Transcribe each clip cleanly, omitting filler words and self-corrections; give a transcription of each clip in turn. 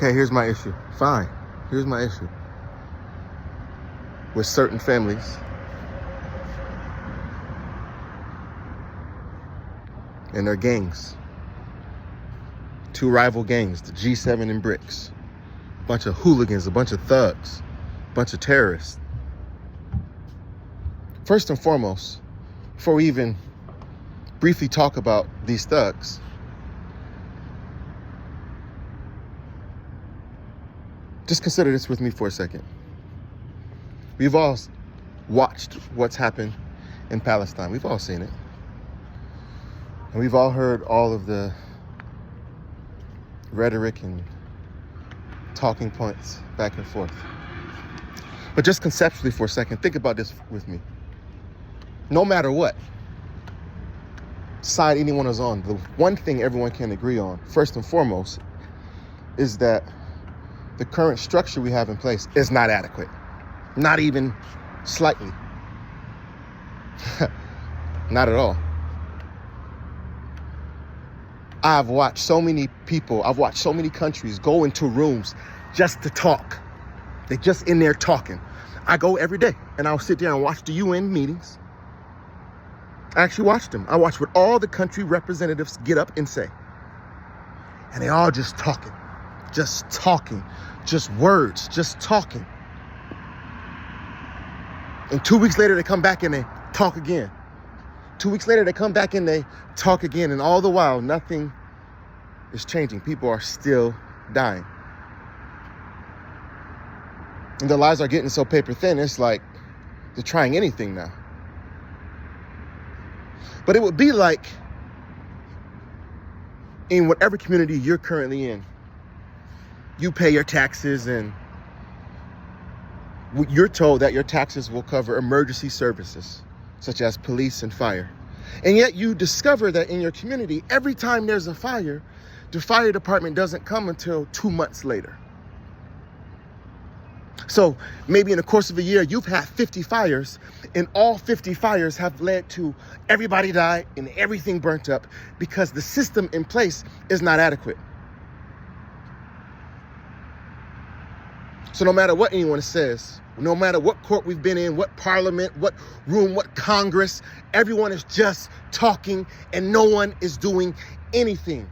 Okay, here's my issue. Fine. Here's my issue. With certain families and their gangs. Two rival gangs, the G7 and BRICS. A bunch of hooligans, a bunch of thugs, a bunch of terrorists. First and foremost, before we even briefly talk about these thugs, just consider this with me for a second. We've all watched what's happened in Palestine. We've all seen it. And we've all heard all of the rhetoric and talking points back and forth. But just conceptually for a second, think about this with me. No matter what side anyone is on, the one thing everyone can agree on, first and foremost, is that the current structure we have in place is not adequate. Not even slightly. Not at all. I've watched so many people, I've watched so many countries go into rooms just to talk. They're just in there talking. I go every day and I'll sit there and watch the UN meetings. I actually watched them. I watched what all the country representatives get up and say. And they all just talking, just words, just talking. And 2 weeks later, they come back and they talk again. 2 weeks later, they come back and they talk again. And all the while, nothing is changing. People are still dying. And their lives are getting so paper thin, it's like they're trying anything now. But it would be like in whatever community you're currently in, you pay your taxes and you're told that your taxes will cover emergency services such as police and fire. And yet you discover that in your community, every time there's a fire, the fire department doesn't come until 2 months later. So maybe in the course of a year, you've had 50 fires, and all 50 fires have led to everybody die and everything burnt up because the system in place is not adequate. So no matter what anyone says, no matter what court we've been in, what parliament, what room, what Congress, everyone is just talking and no one is doing anything.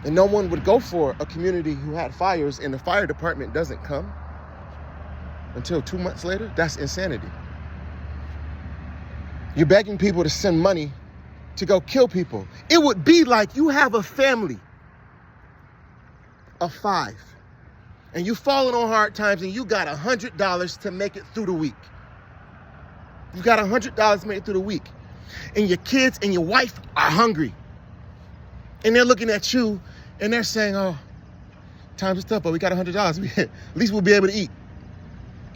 And no one would go for a community who had fires and the fire department doesn't come until 2 months later. That's insanity. You're begging people to send money to go kill people. It would be like you have a family of 5 and you've fallen on hard times and you got $100 to make it through the week. You got $100 to make it through the week. And your kids and your wife are hungry. And they're looking at you and they're saying, oh, times is tough, but we got $100. At least we'll be able to eat.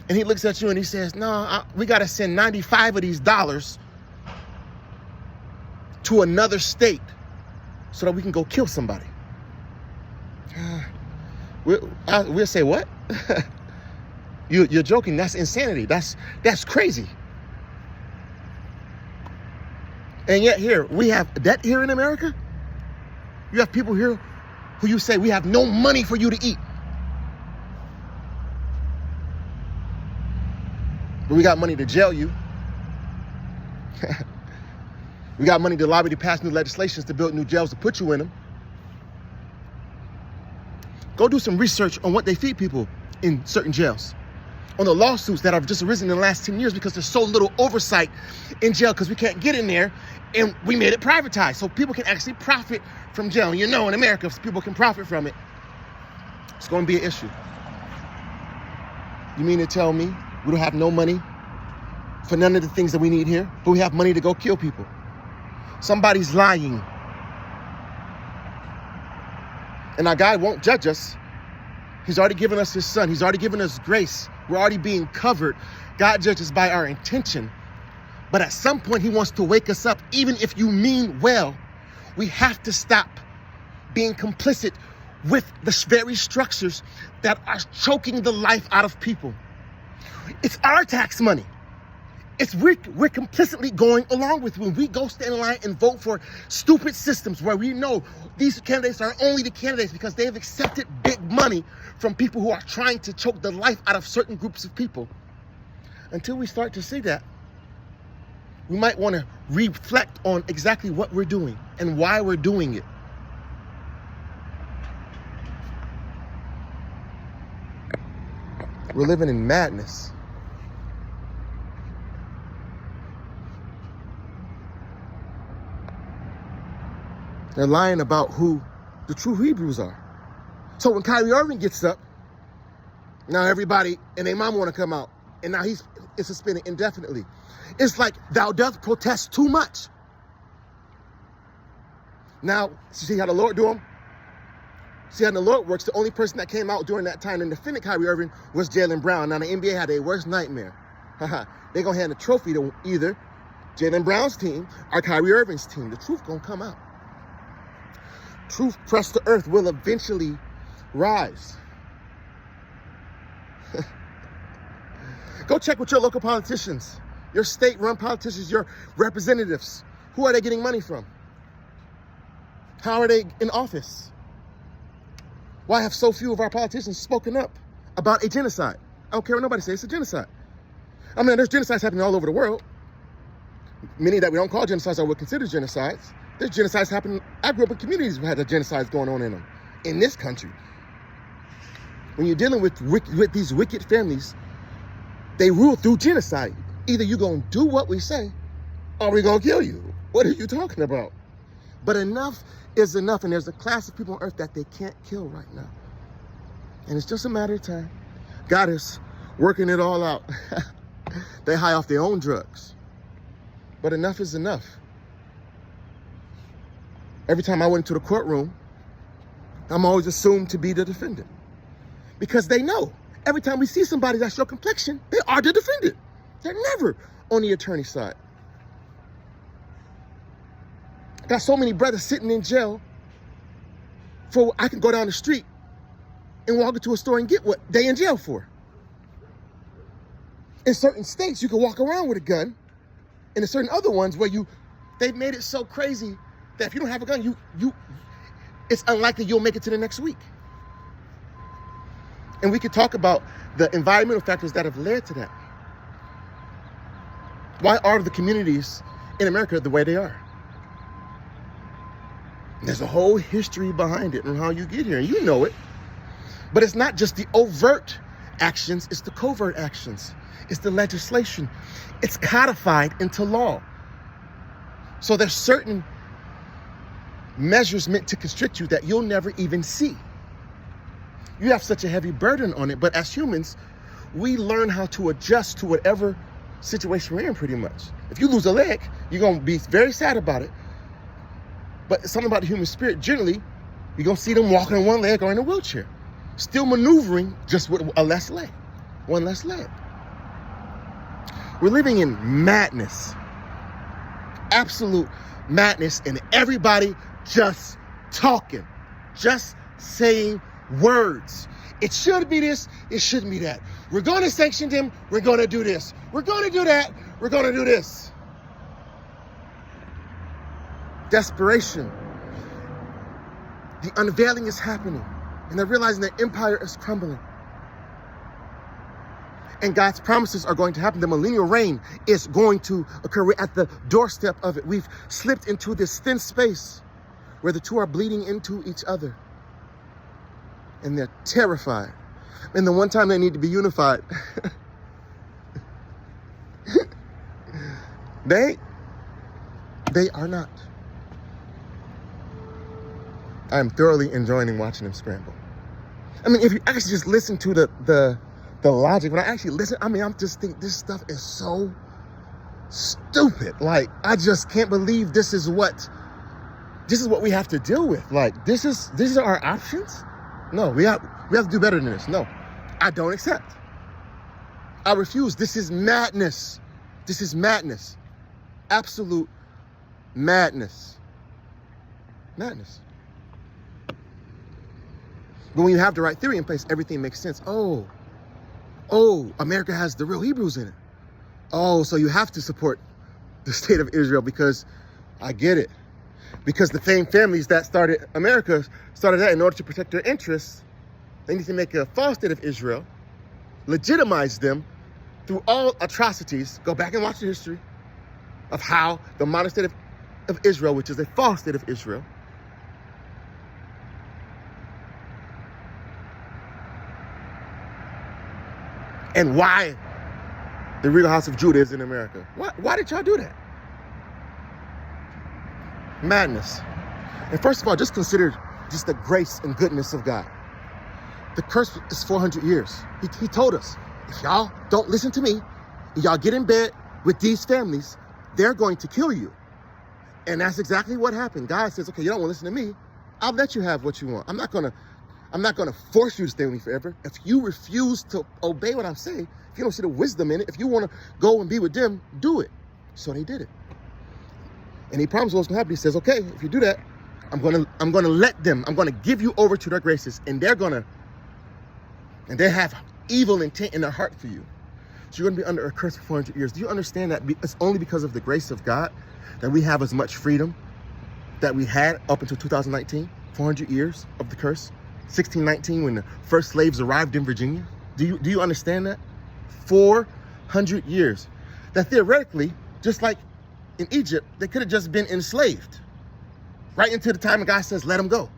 And he looks at you and he says, no, we got to send 95 of these dollars to another state so that we can go kill somebody. We'll say, what? You're joking. That's insanity. That's crazy. And yet here, we have debt here in America. You have people here who you say, we have no money for you to eat. But we got money to jail you. We got money to lobby to pass new legislations to build new jails to put you in them. Go do some research on what they feed people in certain jails. On the lawsuits that have just arisen in the last 10 years because there's so little oversight in jail because we can't get in there and we made it privatized so people can actually profit from jail. And you know, in America, if people can profit from it, it's going to be an issue. You mean to tell me we don't have no money for none of the things that we need here, but we have money to go kill people? Somebody's lying. And our God won't judge us. He's already given us his son. He's already given us grace. We're already being covered. God judges by our intention. But at some point, he wants to wake us up. Even if you mean well, we have to stop being complicit with the very structures that are choking the life out of people. It's our tax money. We're complicitly going along with when we go stand in line and vote for stupid systems where we know these candidates are only the candidates because they have accepted big money from people who are trying to choke the life out of certain groups of people. Until we start to see that, we might want to reflect on exactly what we're doing and why we're doing it. We're living in madness. They're lying about who the true Hebrews are. So when Kyrie Irving gets up, now everybody and their mom want to come out, and now it's suspended indefinitely. It's like thou doth protest too much. Now, see how the Lord do him? See how the Lord works? The only person that came out during that time and defended Kyrie Irving was Jaylen Brown. Now the NBA had their worst nightmare. They're going to hand the trophy to either Jaylen Brown's team or Kyrie Irving's team. The truth going to come out. Truth pressed to earth will eventually rise. Go check with your local politicians, your state-run politicians, your representatives. Who are they getting money from? How are they in office? Why have so few of our politicians spoken up about a genocide? I don't care what nobody says, it's a genocide. I mean, there's genocides happening all over the world. Many that we don't call genocides are what considered genocides. There's genocides happening. I grew up in communities who had the genocides going on in them, in this country. When you're dealing with these wicked families, they rule through genocide. Either you're going to do what we say, or we're going to kill you. What are you talking about? But enough is enough, and there's a class of people on earth that they can't kill right now. And it's just a matter of time. God is working it all out. They high off their own drugs. But enough is enough. Every time I went into the courtroom, I'm always assumed to be the defendant. Because they know, every time we see somebody that's your complexion, they are the defendant. They're never on the attorney's side. I got so many brothers sitting in jail for I can go down the street and walk into a store and get what they in jail for. In certain states, you can walk around with a gun. And in certain other ones where they've made it so crazy that if you don't have a gun, it's unlikely you'll make it to the next week. And we could talk about the environmental factors that have led to that. Why are the communities in America the way they are? There's a whole history behind it and how you get here, and you know it. But it's not just the overt actions, it's the covert actions. It's the legislation. It's codified into law. So there's certain measures meant to constrict you that you'll never even see. You have such a heavy burden on it, but as humans, we learn how to adjust to whatever situation we're in pretty much. If you lose a leg, you're going to be very sad about it. But something about the human spirit, generally, you're going to see them walking on one leg or in a wheelchair. Still maneuvering just with a less leg, one less leg. We're living in madness, absolute madness, and everybody just talking, just saying words. It should be this, it shouldn't be that. We're going to sanction them, we're going to do this. We're going to do that, we're going to do this. Desperation. The unveiling is happening, and they're realizing their empire is crumbling. And God's promises are going to happen. The millennial reign is going to occur. We're at the doorstep of it. We've slipped into this thin space where the two are bleeding into each other. And they're terrified. And the one time they need to be unified, they are not. I am thoroughly enjoying watching them scramble. I mean, if you actually just listen to the logic, when I actually listen, I mean, I'm just think this stuff is so stupid. Like, I just can't believe this is what we have to deal with. Like, this is our options? No, we have to do better than this. No, I don't accept. I refuse. This is madness. This is madness. Absolute madness. Madness. But when you have the right theory in place, everything makes sense. Oh, America has the real Hebrews in it. Oh, so you have to support the state of Israel because I get it. Because the same families that started America started that in order to protect their interests. They need to make a false state of Israel, legitimize them through all atrocities. Go back and watch the history of how the modern state of Israel, which is a false state of Israel, and why the real house of Judah is in America. Why did y'all do that? Madness. And first of all, just consider just the grace and goodness of God. The curse is 400 years. He told us, if y'all don't listen to me, y'all get in bed with these families, they're going to kill you. And that's exactly what happened. God says, okay, you don't want to listen to me. I'll let you have what you want. I'm not gonna force you to stay with me forever. If you refuse to obey what I'm saying, if you don't see the wisdom in it, if you want to go and be with them, do it. So they did it. And he promised what's gonna happen. He says, okay, if you do that, I'm gonna let them, I'm gonna give you over to their graces, and they have evil intent in their heart for you. So you're gonna be under a curse for 400 years. Do you understand that it's only because of the grace of God that we have as much freedom that we had up until 2019? 400 years of the curse. 1619, when the first slaves arrived in Virginia. Do you understand that? 400 years. That theoretically, just like in Egypt, they could have just been enslaved. Right into the time when God says, let them go.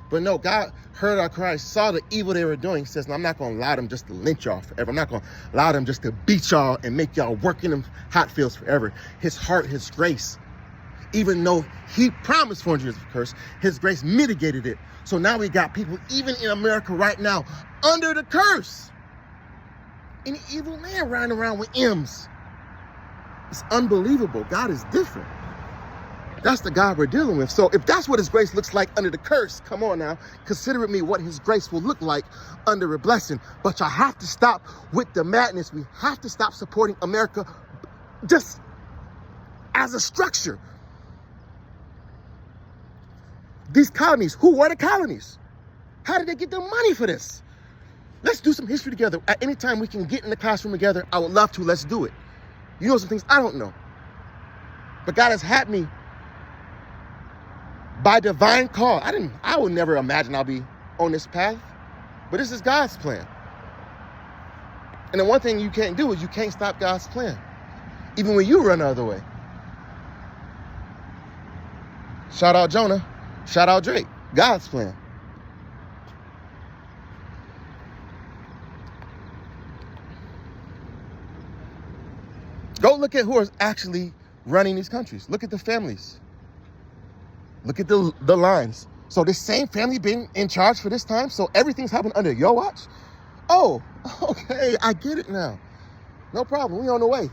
But no, God heard our cries, saw the evil they were doing. He says, no, I'm not going to allow them just to lynch y'all forever. I'm not going to allow them just to beat y'all and make y'all work in them hot fields forever. His heart, his grace, even though he promised 400 years of curse, his grace mitigated it. So now we got people, even in America right now, under the curse. Any evil man riding around with M's. It's unbelievable. God is different. That's the God we're dealing with. So if that's what his grace looks like under the curse, come on now, consider with me what his grace will look like under a blessing. But y'all have to stop with the madness. We have to stop supporting America just as a structure. These colonies, who were the colonies? How did they get the money for this? Let's do some history together. At any time we can get in the classroom together, I would love to. Let's do it. You know some things I don't know. But God has had me by divine call. I would never imagine I'll be on this path. But this is God's plan. And the one thing you can't do is you can't stop God's plan. Even when you run the other way. Shout out Jonah. Shout out Drake. God's plan. Go look at who is actually running these countries. Look at the families. Look at the lines. So this same family been in charge for this time? So everything's happened under your watch? Oh, okay, I get it now. No problem, we on the way.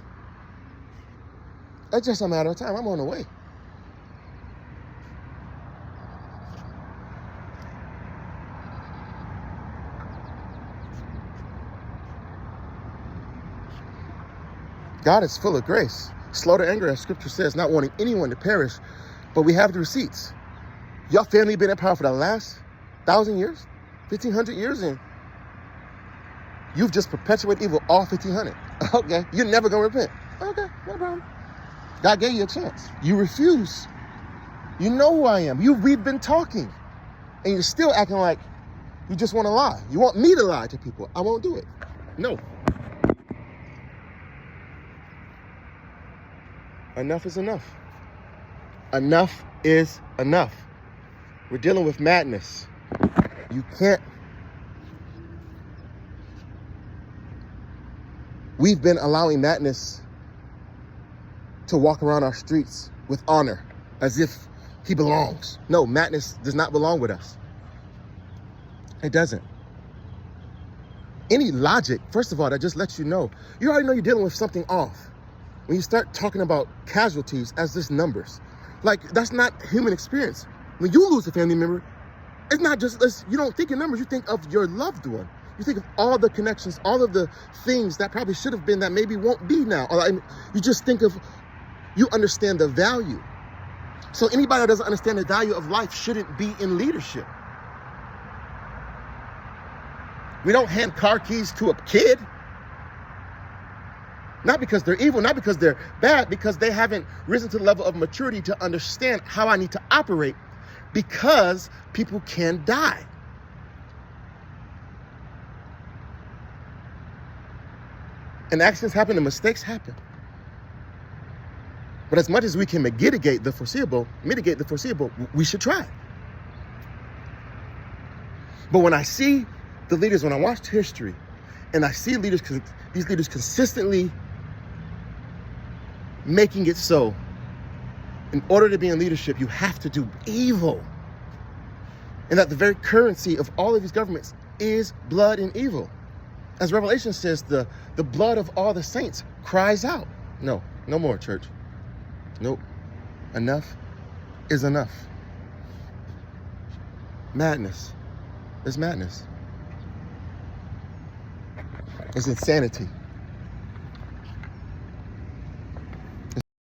It's just a matter of time, I'm on the way. God is full of grace, slow to anger, as scripture says, not wanting anyone to perish, but we have the receipts. Your family been in power for the last 1,000 years, 1,500 years, and you've just perpetuated evil all 1,500. Okay, you're never gonna repent. Okay, no problem. God gave you a chance. You refuse. You know who I am. We've been talking, and you're still acting like you just want to lie. You want me to lie to people. I won't do it. No. Enough is enough. Enough is enough. We're dealing with madness. You can't. We've been allowing madness to walk around our streets with honor as if he belongs. No, madness does not belong with us. It doesn't. Any logic, first of all, that just lets you know, you already know you're dealing with something off. When you start talking about casualties as just numbers, like that's not human experience. When you lose a family member, it's not just, you don't think in numbers, you think of your loved one. You think of all the connections, all of the things that probably should have been that maybe won't be now. Or you just think of, you understand the value. So anybody that doesn't understand the value of life shouldn't be in leadership. We don't hand car keys to a kid. Not because they're evil, not because they're bad, because they haven't risen to the level of maturity to understand how I need to operate, because people can die. And accidents happen and mistakes happen. But as much as we can mitigate the foreseeable, we should try. But when I see the leaders, when I watch history, and I see these leaders consistently making it so, in order to be in leadership, you have to do evil. And that the very currency of all of these governments is blood and evil. As Revelation says, the blood of all the saints cries out. No more, church. Nope. Enough is enough. Madness is madness. It's insanity.